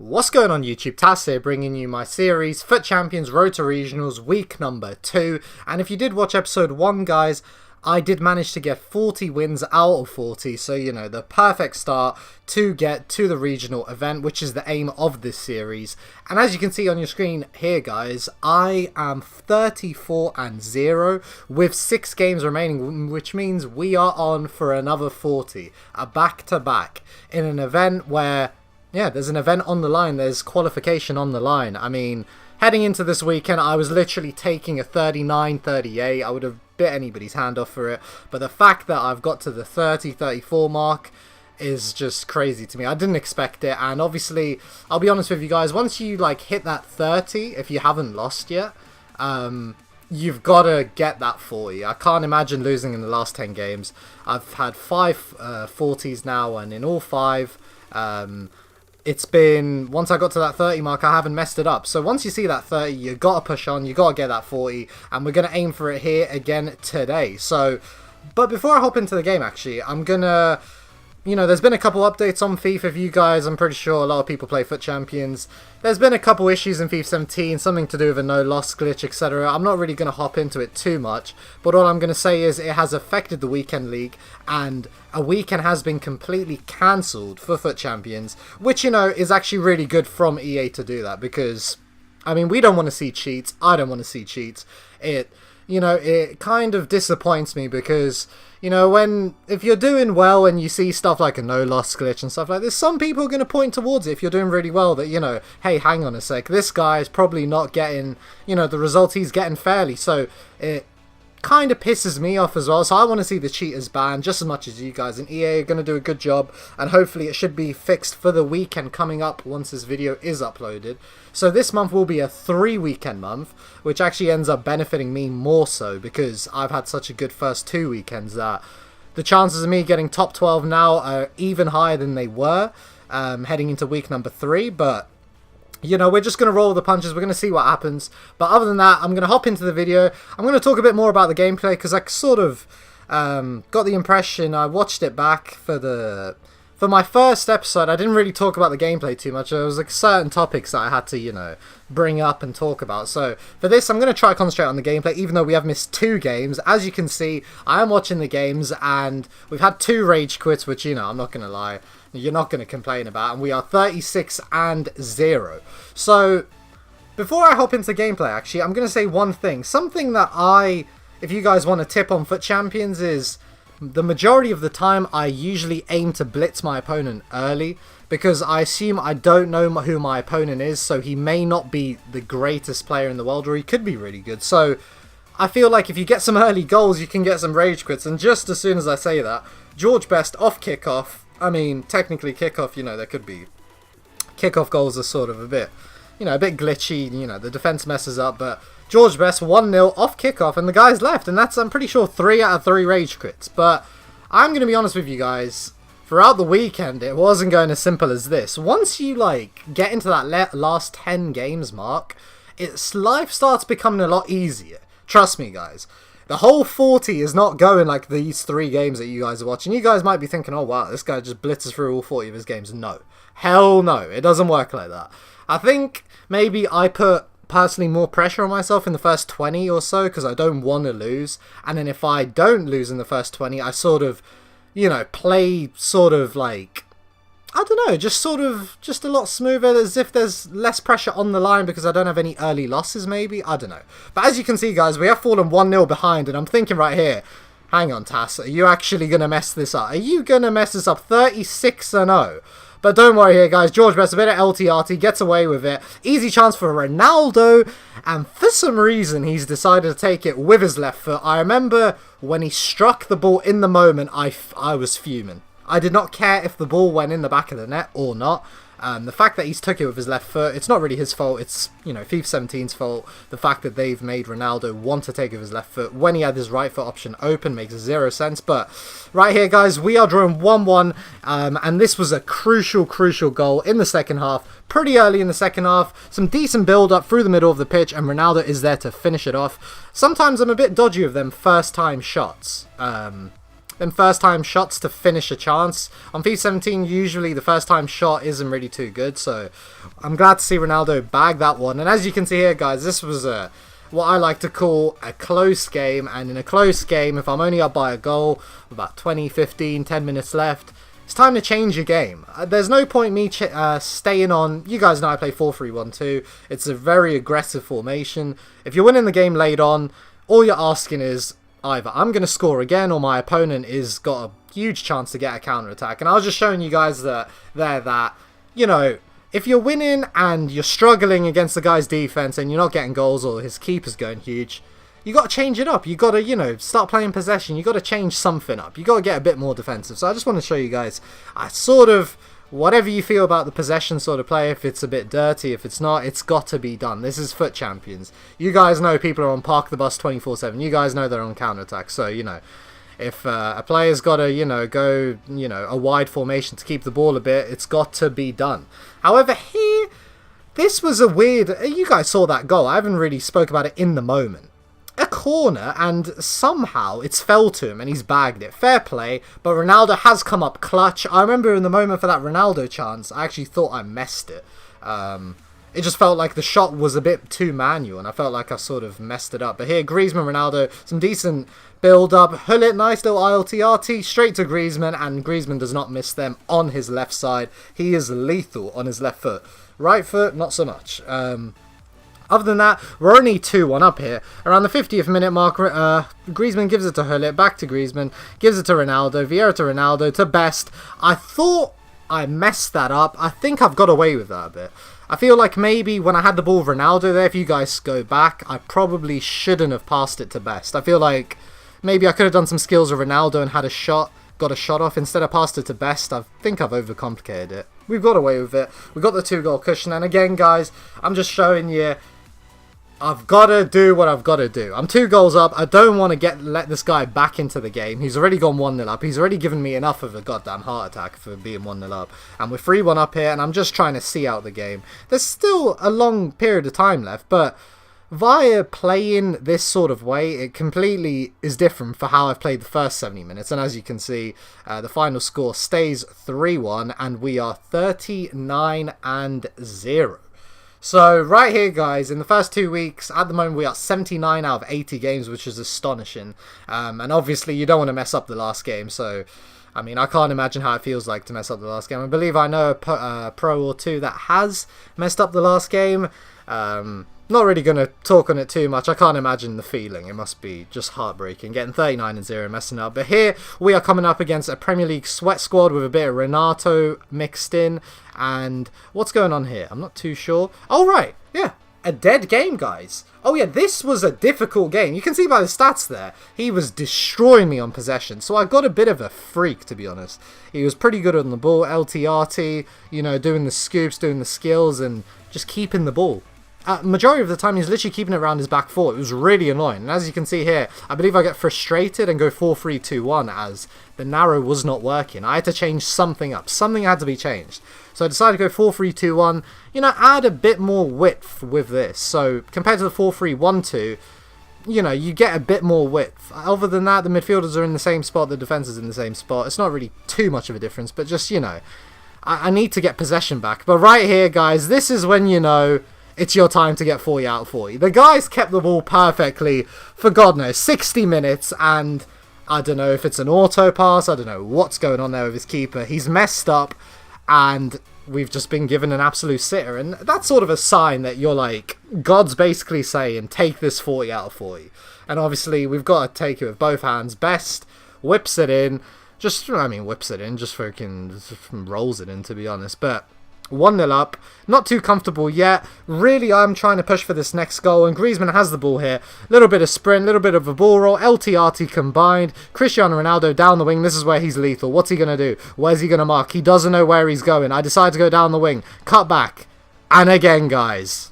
What's going on YouTube? Tass here, bringing you my series, FUT Champions Road to Regionals, week number 2. And if you did watch episode 1, guys, I did manage to get 40 wins out of 40. So, you know, the perfect start to get to the regional event, which is the aim of this series. And as you can see on your screen here, guys, I am 34-0 with 6 games remaining, which means we are on for another 40, a back-to-back, in an event where... yeah, there's an event on the line, there's qualification on the line. I mean, heading into this weekend, I was literally taking a 39-38. I would have bit anybody's hand off for it. But the fact that I've got to the 30-34 mark is just crazy to me. I didn't expect it. And obviously, I'll be honest with you guys, once you like hit that 30, if you haven't lost yet, you've got to get that 40. I can't imagine losing in the last 10 games. I've had 5 40s now, and in all 5... it's been, once I got to that 30 mark, I haven't messed it up. So once you see that 30, you got to push on, you got to get that 40, and we're going to aim for it here again today. So, but before I hop into the game, actually, I'm going to, you know, there's been a couple updates on FIFA for you guys. I'm pretty sure a lot of people play FUT Champions. There's been a couple issues in FIFA 17, something to do with a no-loss glitch, etc. I'm not really going to hop into it too much, but all I'm going to say is it has affected the Weekend League, and a weekend has been completely cancelled for FUT Champions, which, you know, is actually really good from EA to do that, because, I mean, we don't want to see cheats. I don't want to see cheats. You know, it kind of disappoints me because, you know, if you're doing well and you see stuff like a no-loss glitch and stuff like this, some people are going to point towards it if you're doing really well that, you know, hey, hang on a sec, this guy is probably not getting, you know, the results he's getting fairly. So it kind of pisses me off as well. So I want to see the cheaters banned just as much as you guys, and EA are going to do a good job, and hopefully it should be fixed for the weekend coming up once this video is uploaded. So this month will be a 3-weekend month, which actually ends up benefiting me more so because I've had such a good first 2 weekends that the chances of me getting top 12 now are even higher than they were heading into week number 3. But you know, we're just going to roll the punches. We're going to see what happens. But other than that, I'm going to hop into the video. I'm going to talk a bit more about the gameplay because I sort of got the impression, I watched it back for my first episode. I didn't really talk about the gameplay too much. There was like certain topics that I had to, you know, bring up and talk about. So for this, I'm going to try to concentrate on the gameplay, even though we have missed 2 games. As you can see, I am watching the games, and we've had 2 rage quits, which, you know, I'm not going to lie, you're not going to complain about, and we are 36-0. So, before I hop into gameplay, actually, I'm going to say one thing. Something that if you guys want a tip on FUT Champions, is the majority of the time I usually aim to blitz my opponent early, because I assume I don't know who my opponent is, so he may not be the greatest player in the world, or he could be really good. So, I feel like if you get some early goals, you can get some rage quits, and just as soon as I say that, George Best off kickoff. I mean, technically kickoff, you know, there could be... kickoff goals are sort of a bit, you know, a bit glitchy, you know, the defense messes up, but George Best 1-0 off kickoff, and the guy's left, and that's, I'm pretty sure, 3 out of 3 rage quits. But I'm going to be honest with you guys, throughout the weekend, it wasn't going as simple as this. Once you, like, get into that last 10 games mark, life starts becoming a lot easier. Trust me, guys. The whole 40 is not going like these 3 games that you guys are watching. You guys might be thinking, oh wow, this guy just blitzes through all 40 of his games. No. Hell no. It doesn't work like that. I think maybe I put personally more pressure on myself in the first 20 or so because I don't want to lose. And then if I don't lose in the first 20, I sort of, you know, play sort of like, I don't know, just a lot smoother, as if there's less pressure on the line because I don't have any early losses, maybe? I don't know. But as you can see, guys, we have fallen 1-0 behind, and I'm thinking right here, hang on, Tass, are you actually going to mess this up? Are you going to mess this up? 36-0. But don't worry here, guys. George Best, a bit of LTRT, gets away with it. Easy chance for Ronaldo, and for some reason, he's decided to take it with his left foot. I remember when he struck the ball in the moment, I was fuming. I did not care if the ball went in the back of the net or not. The fact that he's took it with his left foot, it's not really his fault. It's, you know, FIFA 17's fault. The fact that they've made Ronaldo want to take it with his left foot when he had his right foot option open makes 0 sense. But right here, guys, we are drawing 1-1. And this was a crucial goal in the second half. Pretty early in the second half. Some decent build-up through the middle of the pitch, and Ronaldo is there to finish it off. Sometimes I'm a bit dodgy with them first-time shots. them first time shots to finish a chance. On FIFA 17, usually the first time shot isn't really too good, so I'm glad to see Ronaldo bag that one. And as you can see here, guys, this was what I like to call a close game, and in a close game, if I'm only up by a goal, about 20, 15, 10 minutes left, it's time to change your game. There's no point me staying on. You guys know I play 4-3-1-2. It's a very aggressive formation. If you're winning the game late on, all you're asking is either I'm going to score again or my opponent is got a huge chance to get a counter attack. And I was just showing you guys that you know, if you're winning and you're struggling against the guy's defense and you're not getting goals or his keeper's going huge, you got to change it up. You got to, you know, start playing possession. You got to change something up. You got to get a bit more defensive. So I just want to show you guys, whatever you feel about the possession sort of play, if it's a bit dirty, if it's not, it's got to be done. This is FUT Champions. You guys know people are on park the bus 24/7. You guys know they're on counter attack. So, you know, if a player's got to, you know, go, you know, a wide formation to keep the ball a bit, it's got to be done. However, here, this was a weird. You guys saw that goal. I haven't really spoke about it in the moment. A corner, and somehow it's fell to him and he's bagged it. Fair play, but Ronaldo has come up clutch. I remember in the moment for that Ronaldo chance, I actually thought I messed it. It just felt like the shot was a bit too manual and I felt like I sort of messed it up. But here, Griezmann, Ronaldo, some decent build-up. Hullet, nice little ILTRT, straight to Griezmann, and Griezmann does not miss them on his left side. He is lethal on his left foot. Right foot, not so much. Other than that, we're only 2-1 up here. Around the 50th minute mark, Griezmann gives it to Hullet, back to Griezmann, gives it to Ronaldo, Vieira to Ronaldo, to Best. I thought I messed that up. I think I've got away with that a bit. I feel like maybe when I had the ball with Ronaldo there, if you guys go back, I probably shouldn't have passed it to Best. I feel like maybe I could have done some skills with Ronaldo and had a shot, got a shot off. Instead I passed it to Best. I think I've overcomplicated it. We've got away with it. We got the 2-goal cushion. And again, guys, I'm just showing you, I've got to do what I've got to do. I'm 2 goals up. I don't want to let this guy back into the game. He's already gone 1-0 up. He's already given me enough of a goddamn heart attack for being 1-0 up. And we're 3-1 up here, and I'm just trying to see out the game. There's still a long period of time left, but via playing this sort of way, it completely is different for how I've played the first 70 minutes. And as you can see, the final score stays 3-1, and we are 39-0. So, right here, guys, in the first 2 weeks, at the moment, we are 79 out of 80 games, which is astonishing. And obviously, you don't want to mess up the last game, so, I mean, I can't imagine how it feels like to mess up the last game. I believe I know a pro or two that has messed up the last game. Not really going to talk on it too much. I can't imagine the feeling. It must be just heartbreaking. Getting 39-0 and messing up. But here, we are coming up against a Premier League sweat squad with a bit of Renato mixed in. And what's going on here? I'm not too sure. Oh, right. Yeah. A dead game, guys. Oh, yeah. This was a difficult game. You can see by the stats there. He was destroying me on possession. So I got a bit of a freak, to be honest. He was pretty good on the ball. LTRT, you know, doing the scoops, doing the skills, and just keeping the ball. Majority of the time, he's literally keeping it around his back foot. It was really annoying. And as you can see here, I believe I get frustrated and go 4-3-2-1 as the narrow was not working. I had to change something up. Something had to be changed. So I decided to go 4-3-2-1. You know, add a bit more width with this. So compared to the 4-3-1-2, you know, you get a bit more width. Other than that, the midfielders are in the same spot. The defence is in the same spot. It's not really too much of a difference. But just, you know, I need to get possession back. But right here, guys, this is when, you know, it's your time to get 40 out of 40. The guys kept the ball perfectly for, God knows, 60 minutes, and I don't know if it's an auto pass, I don't know what's going on there with his keeper. He's messed up, and we've just been given an absolute sitter, and that's sort of a sign that you're like, God's basically saying, take this 40 out of 40. And obviously, we've got to take it with both hands. Best whips it in, just freaking rolls it in, to be honest, but 1-0 up, not too comfortable yet. Really, I'm trying to push for this next goal, and Griezmann has the ball here. Little bit of sprint, little bit of a ball roll, LTRT combined. Cristiano Ronaldo down the wing. This is where he's lethal. What's he going to do? Where's he going to mark? He doesn't know where he's going. I decide to go down the wing. Cut back. And again, guys,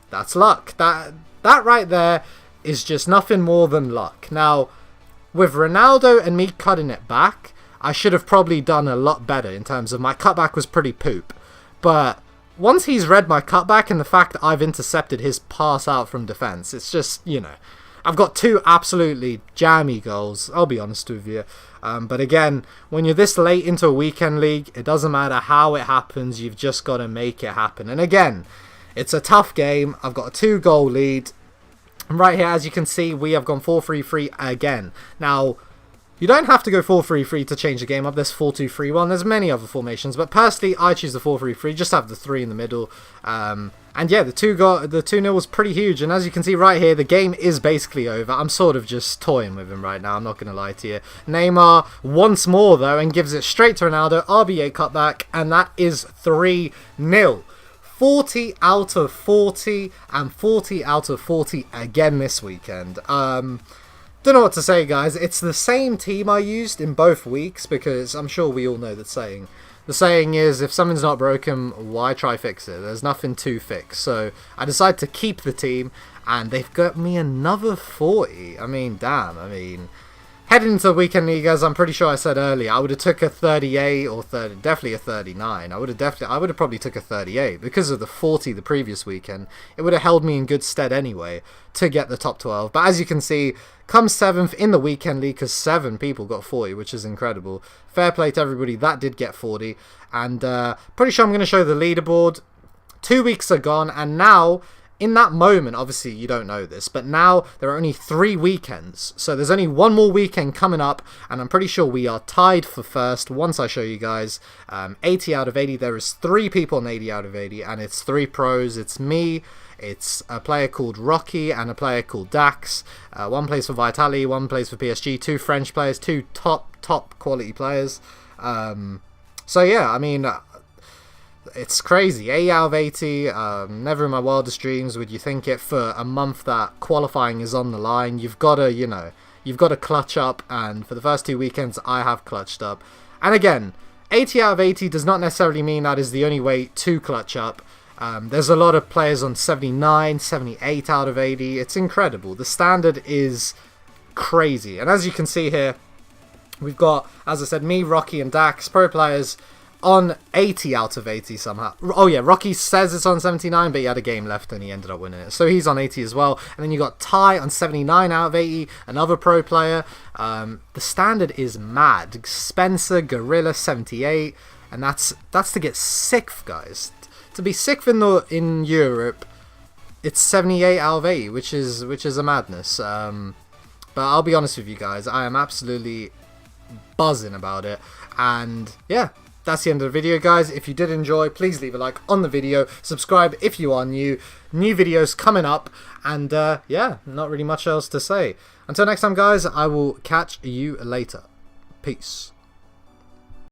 that's luck. That right there is just nothing more than luck. Now, with Ronaldo and me cutting it back, I should have probably done a lot better in terms of my cutback was pretty poop. But once he's read my cutback and the fact that I've intercepted his pass out from defence, it's just, you know, I've got 2 absolutely jammy goals, I'll be honest with you. But again, when you're this late into a weekend league, it doesn't matter how it happens, you've just got to make it happen. And again, it's a tough game. I've got a 2-goal lead. And right here, as you can see, we have gone 4-3-3 again. Now, you don't have to go 4-3-3 to change the game up. There's 4-2-3-1. There's many other formations, but personally, I choose the 4-3-3. Just have the 3 in the middle. And yeah, the 2-0 was pretty huge. And as you can see right here, the game is basically over. I'm sort of just toying with him right now. I'm not going to lie to you. Neymar once more though, and gives it straight to Ronaldo. RBA cutback, and that is 3-0. 40 out of 40 and 40 out of 40 again this weekend. Don't know what to say, guys. It's the same team I used in both weeks, because I'm sure we all know the saying. The saying is, if something's not broken, why try fix it? There's nothing to fix. So I decided to keep the team, and they've got me another 40. I mean, damn. I mean, heading into the weekend league, as I'm pretty sure I said earlier, I would have took a 38 or 30, definitely a 39. I would have probably took a 38 because of the 40 the previous weekend. It would have held me in good stead anyway to get the top 12. But as you can see, come 7th in the weekend league, because 7 people got 40, which is incredible. Fair play to everybody that did get 40. And pretty sure I'm going to show the leaderboard. 2 weeks are gone, and now, in that moment, obviously you don't know this, but now there are only 3 weekends. So there's only 1 more weekend coming up, and I'm pretty sure we are tied for first once I show you guys. 80 out of 80, there is 3 people on 80 out of 80, and it's 3 pros. It's me, it's a player called Rocky, and a player called Dax. 1 plays for Vitali, 1 plays for PSG, 2 French players, 2 top quality players. So yeah, I mean, it's crazy. 80 out of 80, never in my wildest dreams would you think it for a month that qualifying is on the line. You've got to, you've got to clutch up, and for the first 2 weekends, I have clutched up. And again, 80 out of 80 does not necessarily mean that is the only way to clutch up. There's a lot of players on 79, 78 out of 80. It's incredible. The standard is crazy. And as you can see here, we've got, as I said, me, Rocky, and Dax, pro players, on 80 out of 80 somehow. Oh yeah, Rocky says it's on 79, but he had a game left and he ended up winning it. So he's on 80 as well. And then you got Ty on 79 out of 80, another pro player. The standard is mad. Spencer, Gorilla, 78. And that's to get 6th, guys. To be 6th in Europe, it's 78 out of 80, which is a madness. But I'll be honest with you guys, I am absolutely buzzing about it. And yeah, that's the end of the video, guys. If you did enjoy, please leave a like on the video. Subscribe if you are new. New videos coming up. And yeah, not really much else to say. Until next time, guys, I will catch you later. Peace.